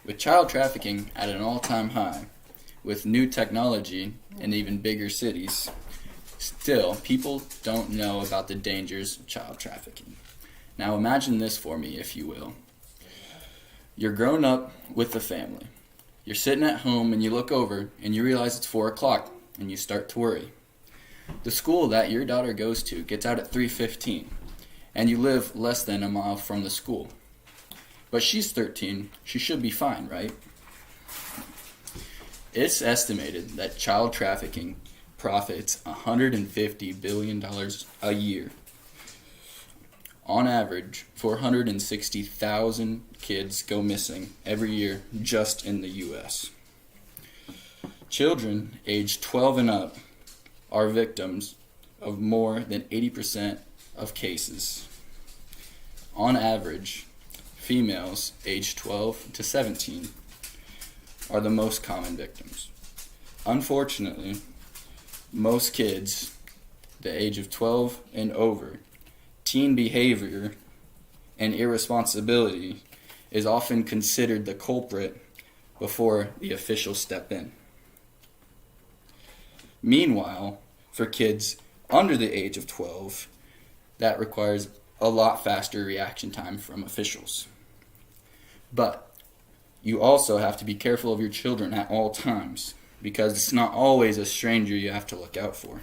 With child trafficking at an all-time high, with new technology in even bigger cities, still, people don't know about the dangers of child trafficking. Now imagine this for me, if you will. You're grown up with a family. You're sitting at home and you look over and you realize it's 4 o'clock and you start to worry. The school that your daughter goes to gets out at 3:15 and you live less than a mile from the school. But she's 13, she should be fine, right? It's estimated that child trafficking profits $150 billion a year. On average, 460,000 kids go missing every year just in the U.S. Children aged 12 and up are victims of more than 80% of cases. On average, females aged 12 to 17 are the most common victims. Unfortunately, most kids the age of 12 and over, teen behavior and irresponsibility is often considered the culprit before the officials step in. Meanwhile, for kids under the age of 12, that requires a lot faster reaction time from officials. But you also have to be careful of your children at all times, because it's not always a stranger you have to look out for.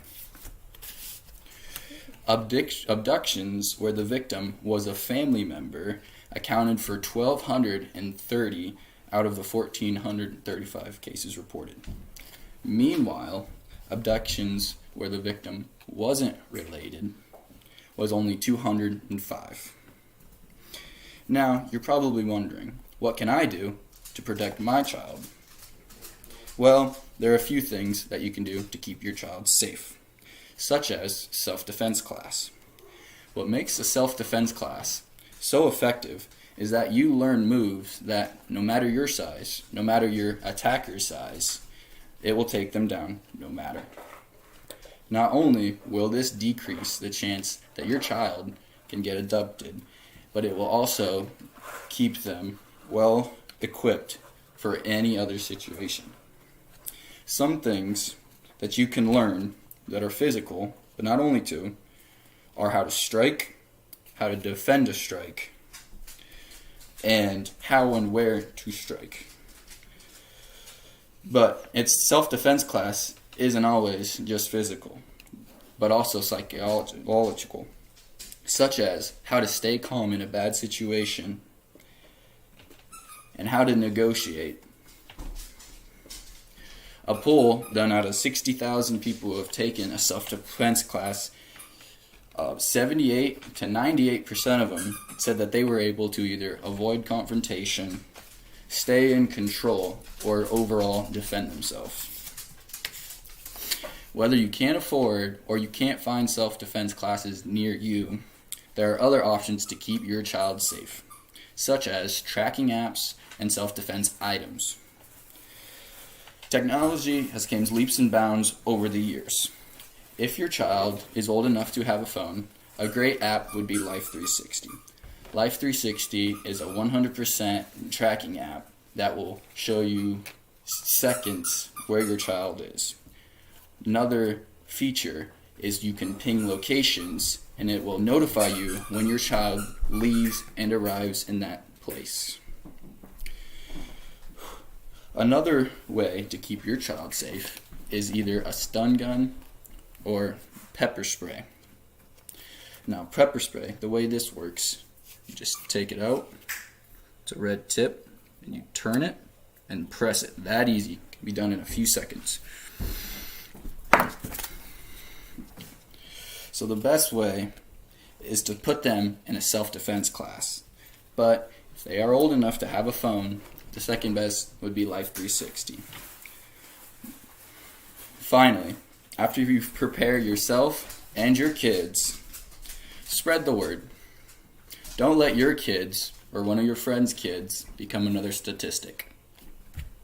Abductions where the victim was a family member accounted for 1,230 out of the 1,435 cases reported. Meanwhile, abductions where the victim wasn't related was only 205. Now, you're probably wondering, what can I do to protect my child? Well, there are a few things that you can do to keep your child safe, such as self-defense class. What makes a self-defense class so effective is that you learn moves that no matter your size, no matter your attacker's size, it will take them down no matter. Not only will this decrease the chance that your child can get abducted, but it will also keep them well equipped for any other situation. Some things that you can learn that are physical, but not only to, are how to strike, how to defend a strike, and how and where to strike. But its self-defense class isn't always just physical, but also psychological, such as how to stay calm in a bad situation and how to negotiate. A poll done out of 60,000 people who have taken a self-defense class, 78 to 98% of them said that they were able to either avoid confrontation, stay in control, or overall defend themselves. Whether you can't afford or you can't find self-defense classes near you, there are other options to keep your child safe, such as tracking apps and self-defense items. Technology has come leaps and bounds over the years. If your child is old enough to have a phone, a great app would be Life360. Life360 is a 100% tracking app that will show you seconds where your child is. Another feature is you can ping locations and it will notify you when your child leaves and arrives in that place. Another way to keep your child safe is either a stun gun or pepper spray. Now, pepper spray, the way this works, you just take it out, it's a red tip, and you turn it and press it. That easy. It can be done in a few seconds. So the best way is to put them in a self-defense class. But if they are old enough to have a phone, the second best would be Life360. Finally, after you prepare yourself and your kids, spread the word. Don't let your kids or one of your friends' kids become another statistic.